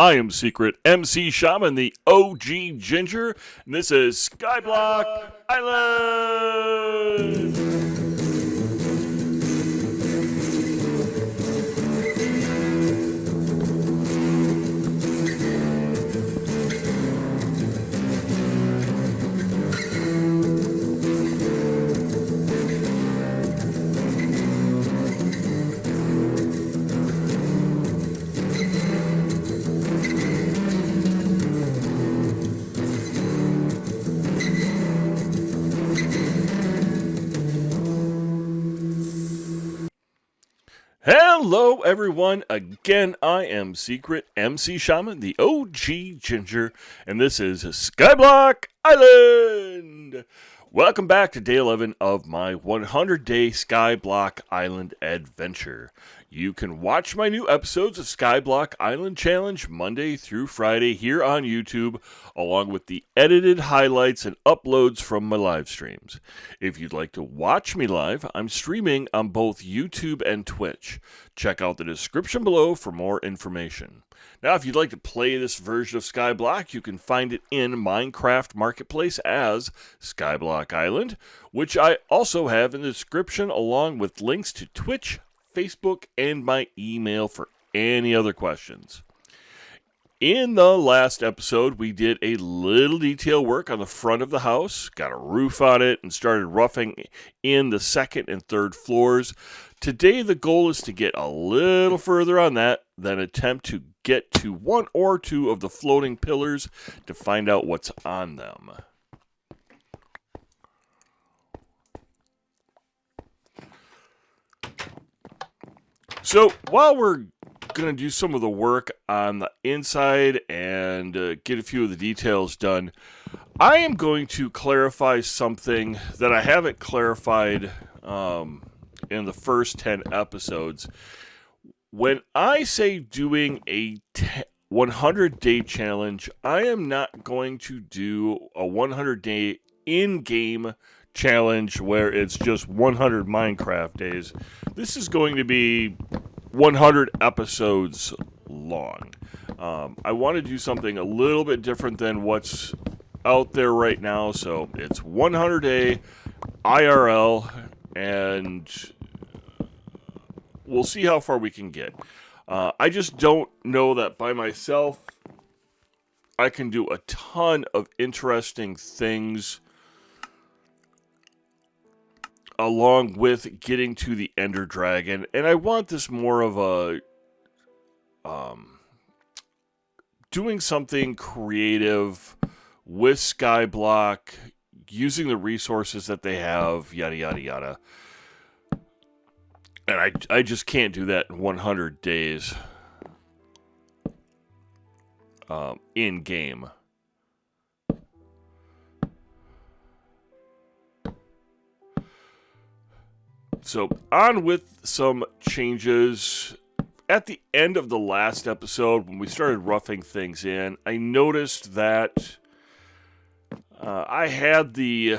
I am Secret MC Shaman, the OG Ginger, and this is Skyblock Island! Hello everyone, again I am Secret MC Shaman, the OG Ginger, and this is Skyblock Island! Welcome back to day 11 of my 100-day Skyblock Island adventure. You can watch my new episodes of Skyblock Island Challenge Monday through Friday here on YouTube, along with the edited highlights and uploads from my live streams. If you'd like to watch me live, I'm streaming on both YouTube and Twitch. Check out the description below for more information. Now, if you'd like to play this version of Skyblock, you can find it in Minecraft Marketplace as Skyblock Island, which I also have in the description along with links to Twitch, Facebook, and my email for any other questions. In the last episode, we did a little detail work on the front of the house, got a roof on it, and started roughing in the second and third floors. Today, the goal is to get a little further on that, then attempt to get to one or two of the floating pillars to find out what's on them. So, while we're going to do some of the work on the inside and get a few of the details done, I am going to clarify something that I haven't clarified in the first 10 episodes. When I say doing a 100-day challenge, I am not going to do a 100-day in-game challenge where it's just 100 Minecraft days. This is going to be 100 episodes long. I want to do something a little bit different than what's out there right now, so it's 100-day IRL, and we'll see how far we can get. I just don't know that by myself I can do a ton of interesting things along with getting to the Ender Dragon, and I want this more of a doing something creative with Skyblock, using the resources that they have, yada yada yada. And I just can't do that in 100 days in game. So, on with some changes. At the end of the last episode, when we started roughing things in, I noticed that I had the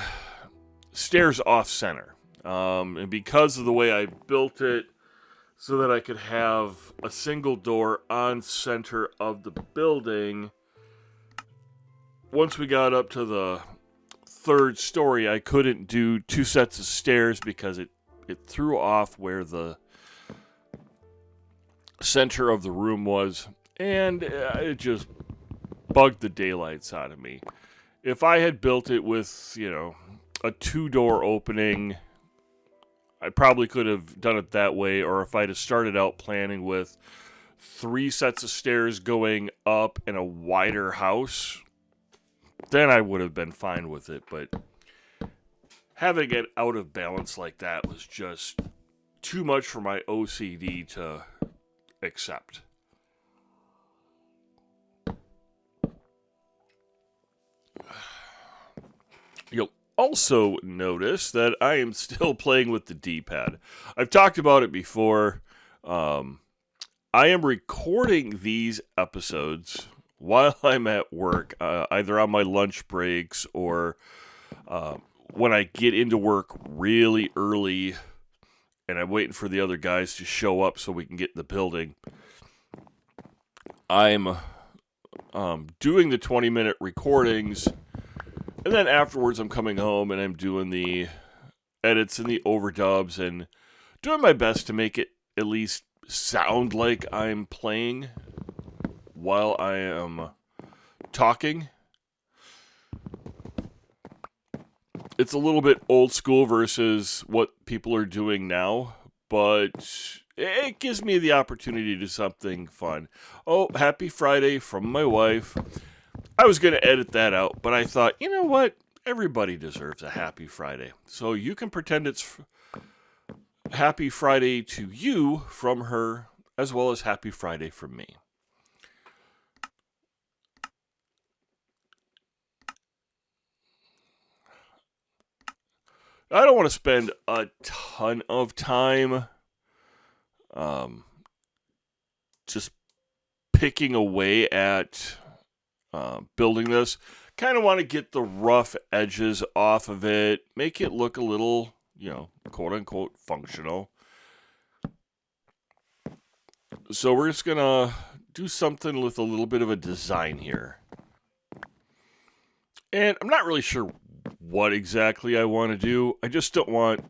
stairs off-center. And because of the way I built it, so that I could have a single door on center of the building, once we got up to the third story, I couldn't do two sets of stairs because it threw off where the center of the room was, and it just bugged the daylights out of me. If I had built it with, a two-door opening, I probably could have done it that way, or if I'd have started out planning with 3 sets of stairs going up in a wider house, then I would have been fine with it, but having it out of balance like that was just too much for my OCD to accept. You'll also notice that I am still playing with the D-pad. I've talked about it before. I am recording these episodes while I'm at work, either on my lunch breaks or when I get into work really early and I'm waiting for the other guys to show up so we can get in the building. I'm doing the 20-minute recordings, and then afterwards I'm coming home and I'm doing the edits and the overdubs and doing my best to make it at least sound like I'm playing while I am talking. It's a little bit old school versus what people are doing now, but it gives me the opportunity to do something fun. Oh, happy Friday from my wife. I was going to edit that out, but I thought, you know what? Everybody deserves a happy Friday. So you can pretend it's happy Friday to you from her, as well as happy Friday from me. I don't want to spend a ton of time just picking away at building this. Kind of want to get the rough edges off of it, make it look a little, quote unquote functional. So we're just going to do something with a little bit of a design here. And I'm not really sure what exactly I want to do. I just don't want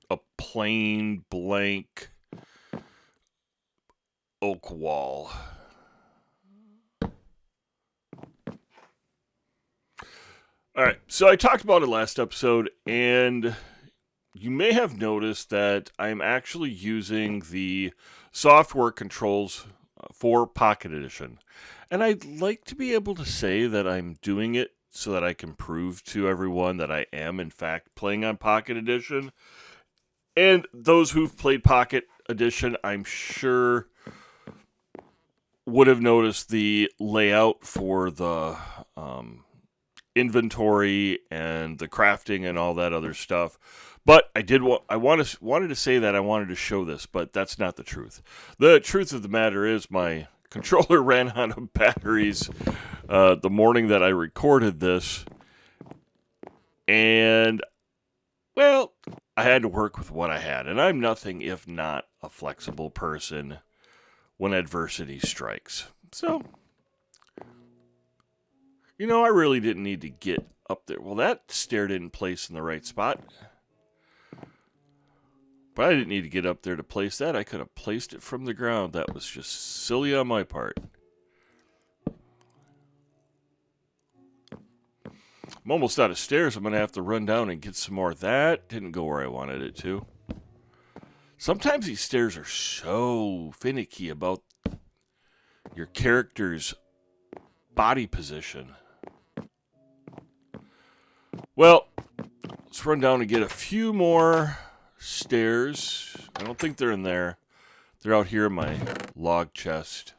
a plain blank oak wall. Alright, so I talked about it last episode, and you may have noticed that I'm actually using the software controls for Pocket Edition. And I'd like to be able to say that I'm doing it so that I can prove to everyone that I am, in fact, playing on Pocket Edition. And those who've played Pocket Edition, I'm sure, would have noticed the layout for the inventory and the crafting and all that other stuff. But wanted to say that I wanted to show this, but that's not the truth. The truth of the matter is my controller ran out of batteries the morning that I recorded this, and, well, I had to work with what I had, and I'm nothing if not a flexible person when adversity strikes. So, I really didn't need to get up there. Well, that stair didn't place in the right spot. But I didn't need to get up there to place that. I could have placed it from the ground. That was just silly on my part. I'm almost out of stairs. I'm going to have to run down and get some more. That didn't go where I wanted it to. Sometimes these stairs are so finicky about your character's body position. Well, let's run down and get a few more stairs. I don't think they're in there. They're out here in my log chest.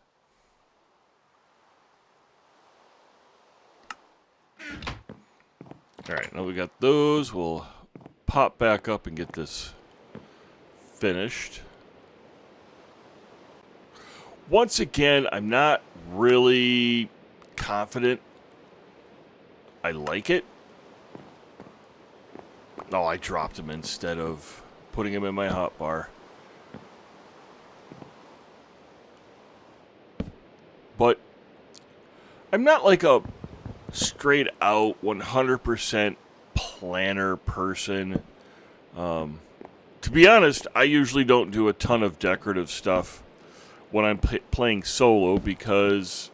Alright, now we got those. We'll pop back up and get this finished. Once again, I'm not really confident I like it. Oh, I dropped him instead of putting him in my hotbar. But I'm not like a straight out 100% planner person. To be honest, I usually don't do a ton of decorative stuff when I'm playing solo, because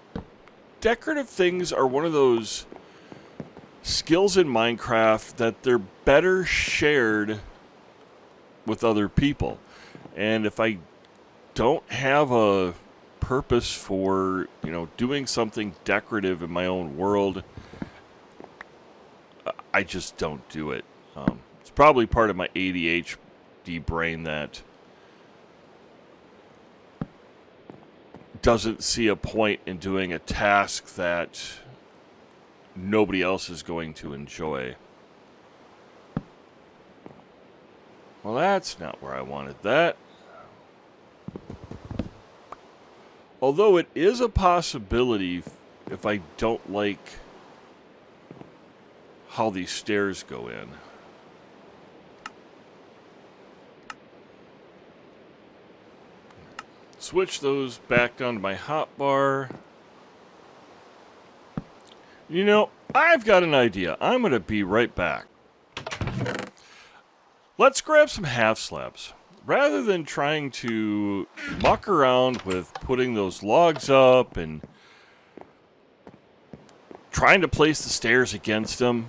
decorative things are one of those skills in Minecraft that they're better shared with other people. And if I don't have a purpose for, doing something decorative in my own world, I just don't do it. It's probably part of my ADHD brain that doesn't see a point in doing a task that nobody else is going to enjoy. Well, that's not where I wanted that. Although it is a possibility if I don't like how these stairs go in. Switch those back down to my hotbar. You know, I've got an idea. I'm going to be right back. Let's grab some half slabs. Rather than trying to muck around with putting those logs up and trying to place the stairs against them,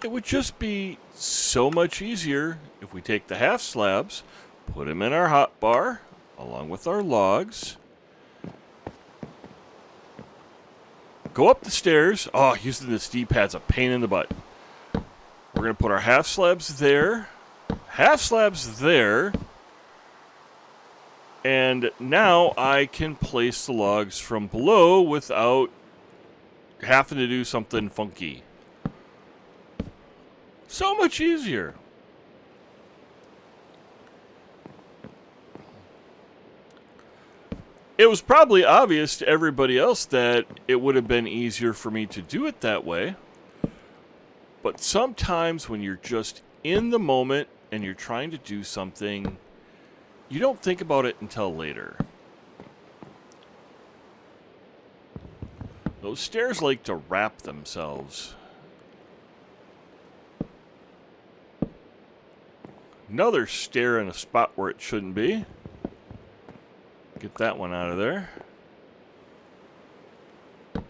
it would just be so much easier if we take the half slabs, put them in our hotbar, along with our logs, go up the stairs. Oh, using this D-pad's a pain in the butt. We're going to put our half slabs there, and now I can place the logs from below without having to do something funky. So much easier. It was probably obvious to everybody else that it would have been easier for me to do it that way. But sometimes when you're just in the moment and you're trying to do something, you don't think about it until later. Those stairs like to wrap themselves. Another stair in a spot where it shouldn't be. Get that one out of there. We're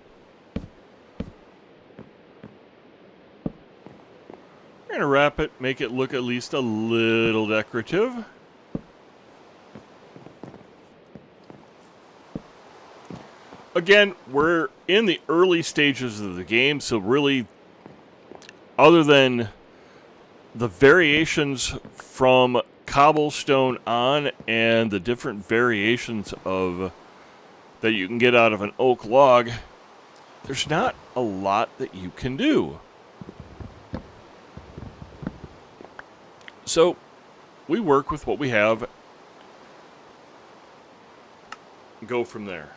going to wrap it, make it look at least a little decorative. Again, we're in the early stages of the game, so really, other than the variations from cobblestone on and the different variations of that you can get out of an oak log, there's not a lot that you can do. So we work with what we have and go from there.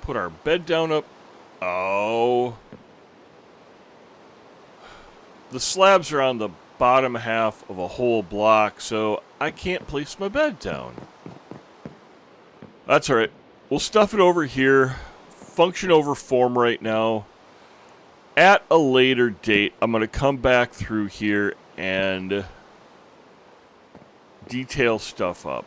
Put our bed down up. Oh. The slabs are on the bottom half of a whole block, so I can't place my bed down. That's alright. We'll stuff it over here. Function over form right now. At a later date, I'm going to come back through here and detail stuff up.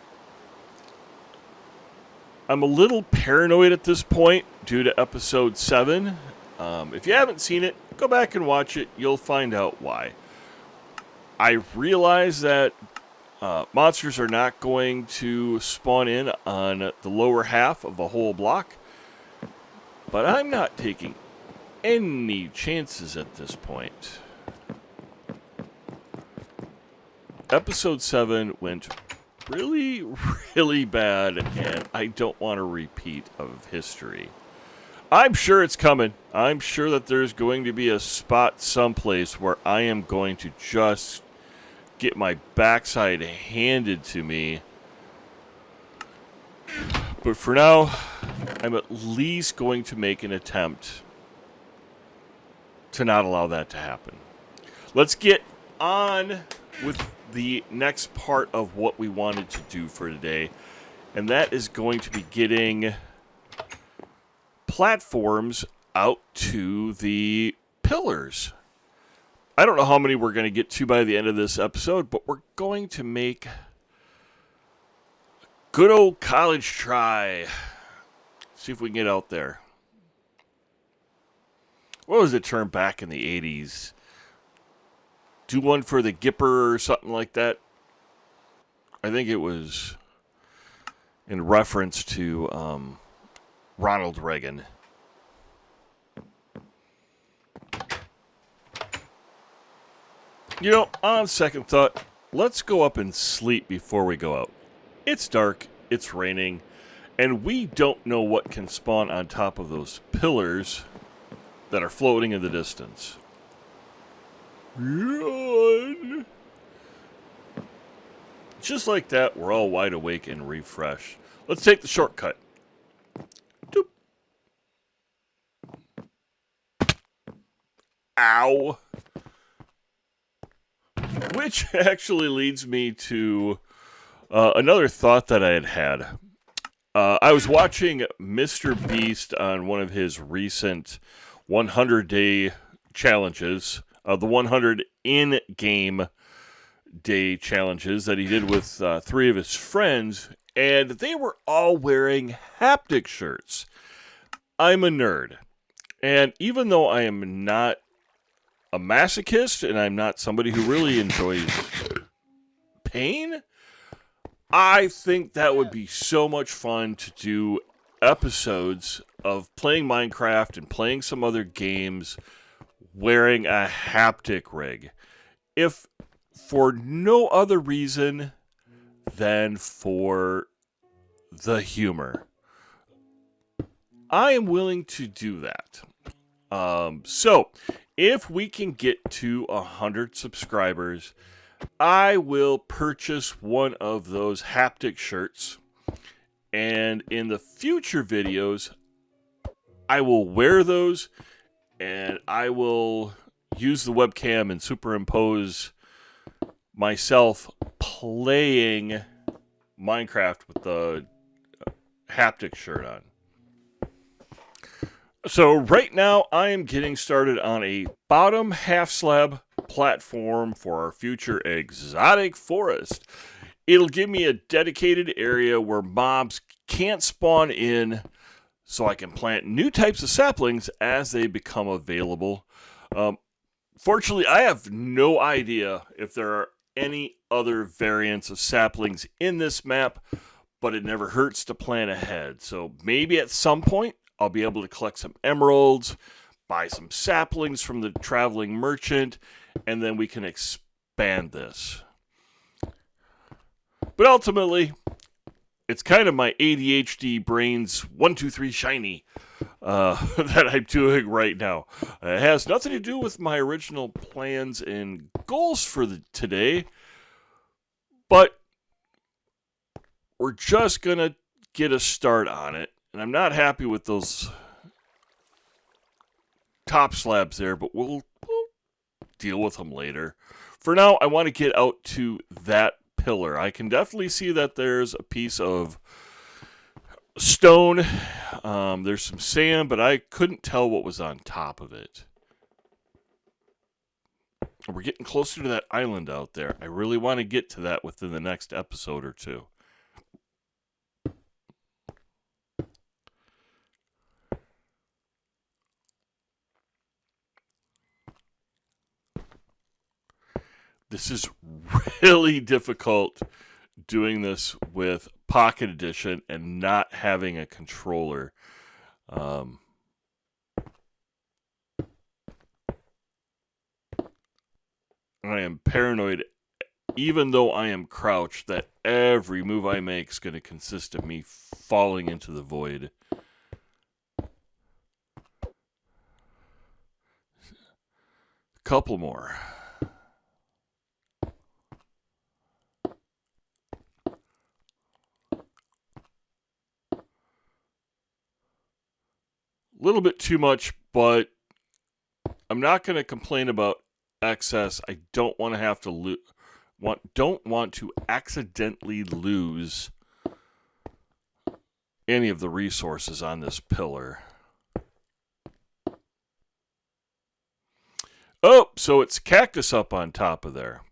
I'm a little paranoid at this point due to episode 7. If you haven't seen it, go back and watch it. You'll find out why. I realize that monsters are not going to spawn in on the lower half of a whole block, but I'm not taking any chances at this point. Episode 7 went really, really bad, and I don't want a repeat of history. I'm sure it's coming. I'm sure that there's going to be a spot someplace where I am going to just get my backside handed to me. But for now, I'm at least going to make an attempt to not allow that to happen. Let's get on with the next part of what we wanted to do for today, and that is going to be getting platforms out to the pillars. I don't know how many we're going to get to by the end of this episode, but we're going to make a good old college try. See if we can get out there. What was the term back in the 80s? Do one for the Gipper or something like that. I think it was in reference to Ronald Reagan. You know, on second thought, let's go up and sleep before we go out. It's dark, it's raining, and we don't know what can spawn on top of those pillars that are floating in the distance. Yawn. Just like that, we're all wide awake and refreshed. Let's take the shortcut. Doop. Ow. Which actually leads me to Another thought that I had. I was watching Mr. Beast on one of his recent 100-day challenges, the 100 in-game day challenges that he did with 3 of his friends, and they were all wearing haptic shirts. I'm a nerd, and even though I am not a masochist and I'm not somebody who really enjoys pain, I think that would be so much fun to do episodes of playing Minecraft and playing some other games wearing a haptic rig. If for no other reason than for the humor, I am willing to do that. So, if we can get to 100 subscribers, I will purchase one of those haptic shirts, and in the future videos, I will wear those, and I will use the webcam and superimpose myself playing Minecraft with the haptic shirt on. So right now, I am getting started on a bottom half slab platform for our future exotic forest. It'll give me a dedicated area where mobs can't spawn in, so I can plant new types of saplings as they become available. Fortunately, I have no idea if there are any other variants of saplings in this map, but it never hurts to plan ahead. So maybe at some point, I'll be able to collect some emeralds, buy some saplings from the traveling merchant, and then we can expand this. But ultimately, it's kind of my ADHD brain's 1, 2, 3 shiny that I'm doing right now. It has nothing to do with my original plans and goals for today, but we're just going to get a start on it. And I'm not happy with those top slabs there, but we'll deal with them later. For now, I want to get out to that pillar. I can definitely see that there's a piece of stone. There's some sand, but I couldn't tell what was on top of it. We're getting closer to that island out there. I really want to get to that within the next episode or two. This is really difficult doing this with Pocket Edition and not having a controller. I am paranoid, even though I am crouched, that every move I make is going to consist of me falling into the void. A couple more. A little bit too much, but I'm not going to complain about excess. I don't want to have to don't want to accidentally lose any of the resources on this pillar. Oh, so it's cactus up on top of there.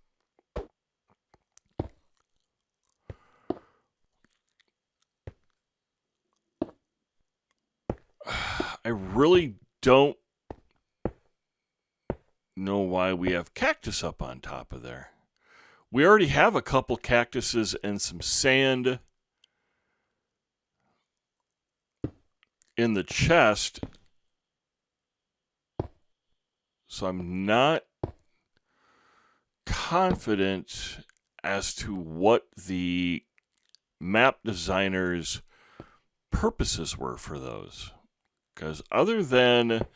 I really don't know why we have cactus up on top of there. We already have a couple cactuses and some sand in the chest. So I'm not confident as to what the map designer's purposes were for those. Because other than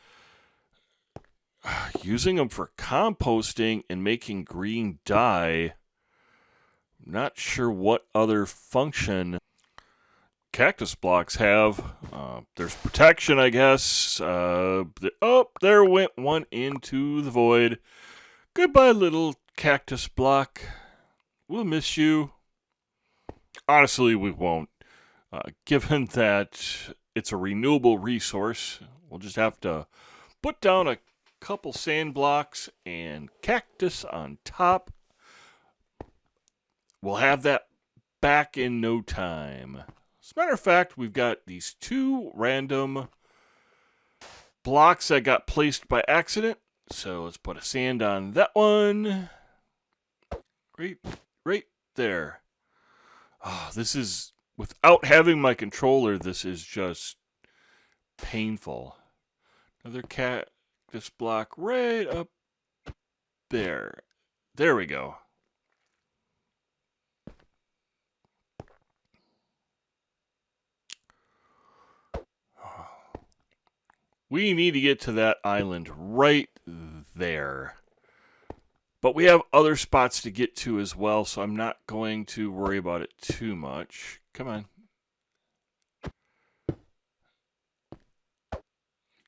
using them for composting and making green dye, I'm not sure what other function cactus blocks have. There's protection, I guess. Oh, there went one into the void. Goodbye, little cactus block. We'll miss you. Honestly, we won't. Given that it's a renewable resource, we'll just have to put down a couple sand blocks and cactus on top. We'll have that back in no time. As a matter of fact, we've got these two random blocks that got placed by accident. So let's put a sand on that one. Right there. Oh, this is, without having my controller, this is just painful. Another cactus block right up there. There we go. We need to get to that island right there. But we have other spots to get to as well, so I'm not going to worry about it too much. Come on.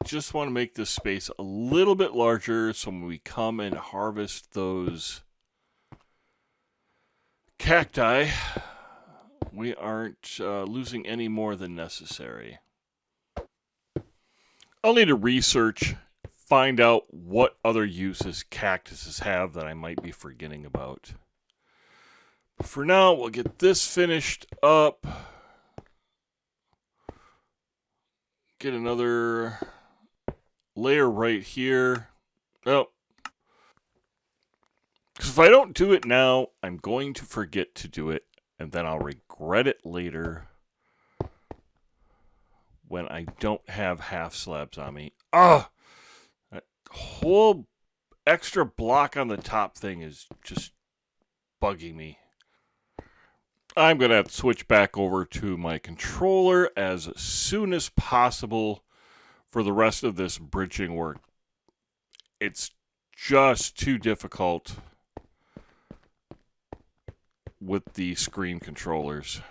Just want to make this space a little bit larger so when we come and harvest those cacti, we aren't losing any more than necessary. I'll need to research, find out what other uses cactuses have that I might be forgetting about. But for now, we'll get this finished up. Get another layer right here. Oh. Because if I don't do it now, I'm going to forget to do it, and then I'll regret it later when I don't have half slabs on me. Ah! That whole extra block on the top thing is just bugging me. I'm going to have to switch back over to my controller as soon as possible for the rest of this bridging work. It's just too difficult with the screen controllers.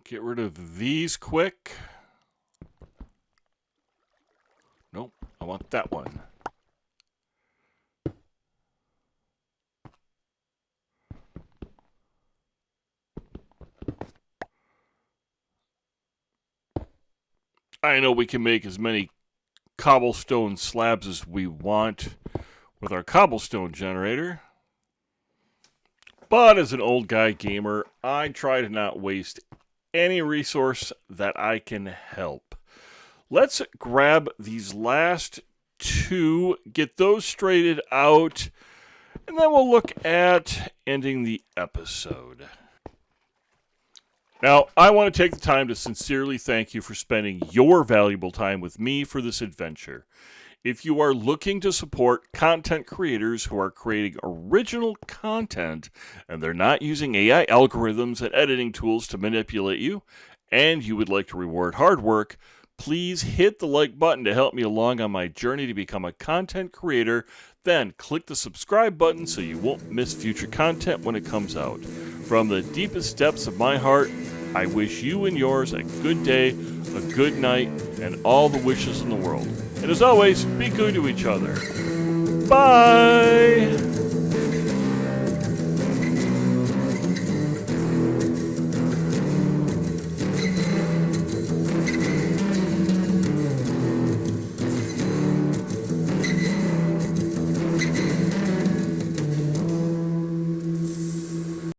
Get rid of these quick. Nope, I want that one. I know we can make as many cobblestone slabs as we want with our cobblestone generator. But as an old guy gamer, I try to not waste any resource that I can help. Let's grab these last two, get those straightened out, and then we'll look at ending the episode. Now, I want to take the time to sincerely thank you for spending your valuable time with me for this adventure. If you are looking to support content creators who are creating original content and they're not using AI algorithms and editing tools to manipulate you, and you would like to reward hard work, please hit the like button to help me along on my journey to become a content creator. Then click the subscribe button so you won't miss future content when it comes out. From the deepest depths of my heart, I wish you and yours a good day, a good night, and all the wishes in the world. And as always, be good to each other. Bye!